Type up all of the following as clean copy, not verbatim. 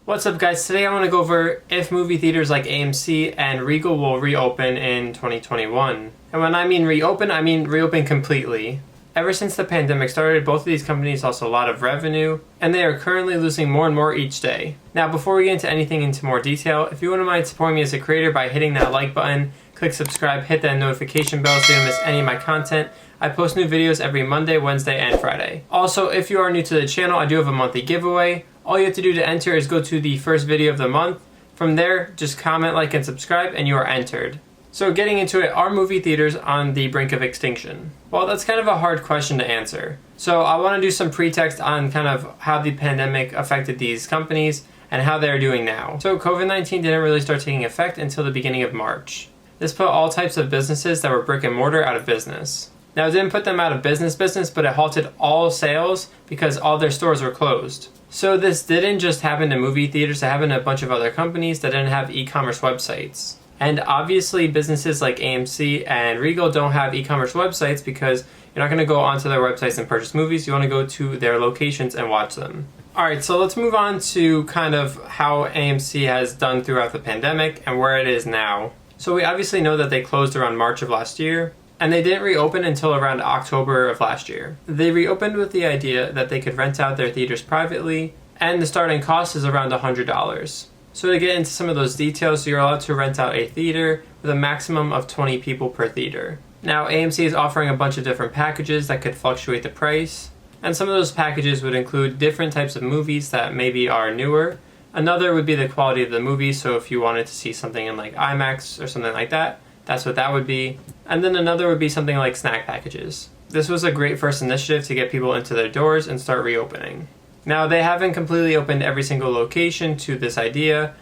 What's up, guys? Today I want to go over if movie theaters like AMC and Regal will reopen in 2021. And when I mean reopen completely. Ever since the pandemic started, both of these companies lost a lot of revenue, and they are currently losing more and more each day. Now, before we get into anything into more detail, if you wouldn't mind supporting me as a creator by hitting that like button, click subscribe, hit that notification bell so you don't miss any of my content. I post new videos every Monday, Wednesday, and Friday. Also, if you are new to the channel, I do have a monthly giveaway. All you have to do to enter is go to the first video of the month. From there, just comment, like, and subscribe, and you are entered. So getting into it, are movie theaters on the brink of extinction? Well, that's kind of a hard question to answer. So I want to do some pretext on kind of how the pandemic affected these companies and how they're doing now. So COVID-19 didn't really start taking effect until the beginning of March. This put all types of businesses that were brick and mortar out of business. Now, it didn't put them out of business, but it halted all sales because all their stores were closed. So this didn't just happen to movie theaters, it happened to a bunch of other companies that didn't have e-commerce websites. And obviously businesses like AMC and Regal don't have e-commerce websites because you're not going to go onto their websites and purchase movies, you want to go to their locations and watch them. Alright, so let's move on to kind of how AMC has done throughout the pandemic and where it is now. So we obviously know that they closed around March of last year, and they didn't reopen until around October of last year. They reopened with the idea that they could rent out their theaters privately, and the starting cost is around $100. So to get into some of those details, you're allowed to rent out a theater with a maximum of 20 people per theater. Now, AMC is offering a bunch of different packages that could fluctuate the price, and some of those packages would include different types of movies that maybe are newer. Another would be the quality of the movie, so if you wanted to see something in like IMAX or something like that, that's what that would be. And then another would be something like snack packages. This was a great first initiative to get people into their doors and start reopening. Now, they haven't completely opened every single location to this idea.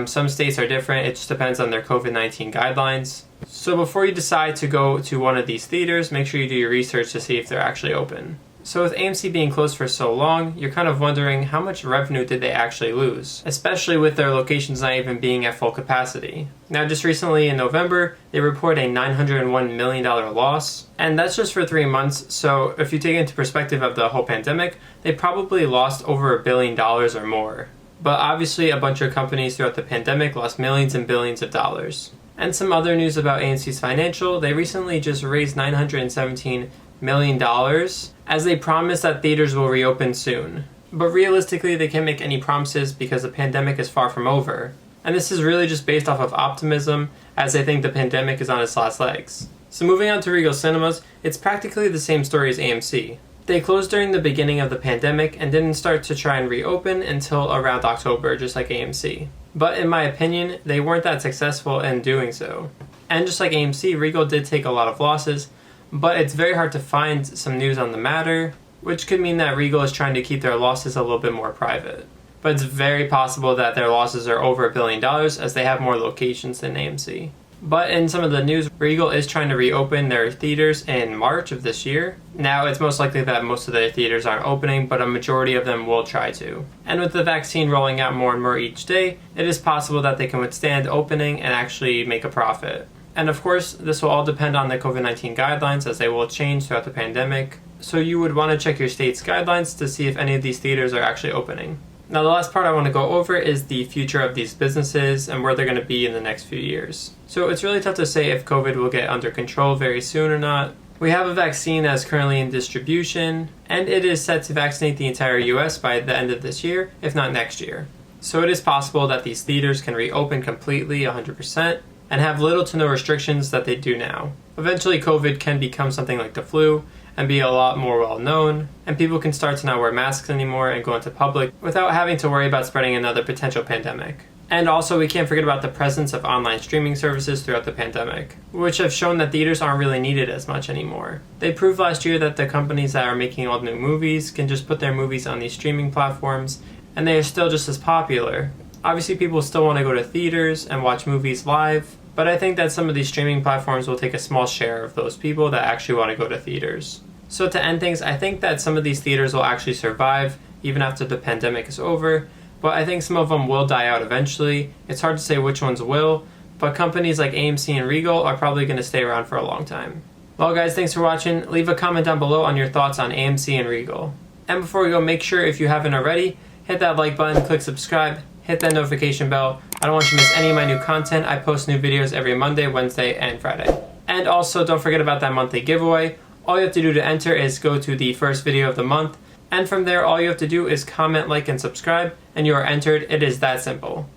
Some states are different, it just depends on their COVID-19 guidelines. So before you decide to go to one of these theaters, make sure you do your research to see if they're actually open. So with AMC being closed for so long, you're kind of wondering how much revenue did they actually lose, especially with their locations not even being at full capacity. Now, just recently in November, they reported a $901 million loss, and that's just for 3 months, so if you take into perspective of the whole pandemic, they probably lost over $1 billion or more. But obviously a bunch of companies throughout the pandemic lost millions and billions of dollars. And some other news about AMC's Financial, they recently just raised $917 million as they promise that theaters will reopen soon. But realistically, they can't make any promises because the pandemic is far from over. And this is really just based off of optimism, as they think the pandemic is on its last legs. So moving on to Regal Cinemas, it's practically the same story as AMC. They closed during the beginning of the pandemic and didn't start to try and reopen until around October, just like AMC. But in my opinion, they weren't that successful in doing so. And just like AMC, Regal did take a lot of losses, but it's very hard to find some news on the matter, which could mean that Regal is trying to keep their losses a little bit more private. But it's very possible that their losses are over $1 billion as they have more locations than AMC. But in some of the news, Regal is trying to reopen their theaters in March of this year. Now, it's most likely that most of their theaters aren't opening, but a majority of them will try to. And with the vaccine rolling out more and more each day, it is possible that they can withstand opening and actually make a profit. And of course, this will all depend on the COVID-19 guidelines as they will change throughout the pandemic. So you would want to check your state's guidelines to see if any of these theaters are actually opening. Now, the last part I want to go over is the future of these businesses and where they're going to be in the next few years. So it's really tough to say if COVID will get under control very soon or not. We have a vaccine that is currently in distribution, and it is set to vaccinate the entire US by the end of this year, if not next year. So it is possible that these theaters can reopen completely 100%, and have little to no restrictions that they do now. Eventually, COVID can become something like the flu and be a lot more well known, and people can start to not wear masks anymore and go into public without having to worry about spreading another potential pandemic. And also, we can't forget about the presence of online streaming services throughout the pandemic, which have shown that theaters aren't really needed as much anymore. They proved last year that the companies that are making all new movies can just put their movies on these streaming platforms, and they are still just as popular. Obviously, people still want to go to theaters and watch movies live, but I think that some of these streaming platforms will take a small share of those people that actually want to go to theaters. So to end things, I think that some of these theaters will actually survive even after the pandemic is over, but I think some of them will die out eventually. It's hard to say which ones will, but companies like AMC and Regal are probably going to stay around for a long time. Well guys, thanks for watching. Leave a comment down below on your thoughts on AMC and Regal. And before we go, make sure if you haven't already, hit that like button, click subscribe, hit that notification bell. I don't want you to miss any of my new content. I post new videos every Monday, Wednesday, and Friday. And also, don't forget about that monthly giveaway. All you have to do to enter is go to the first video of the month, and from there, all you have to do is comment, like, and subscribe, and you are entered. It is that simple.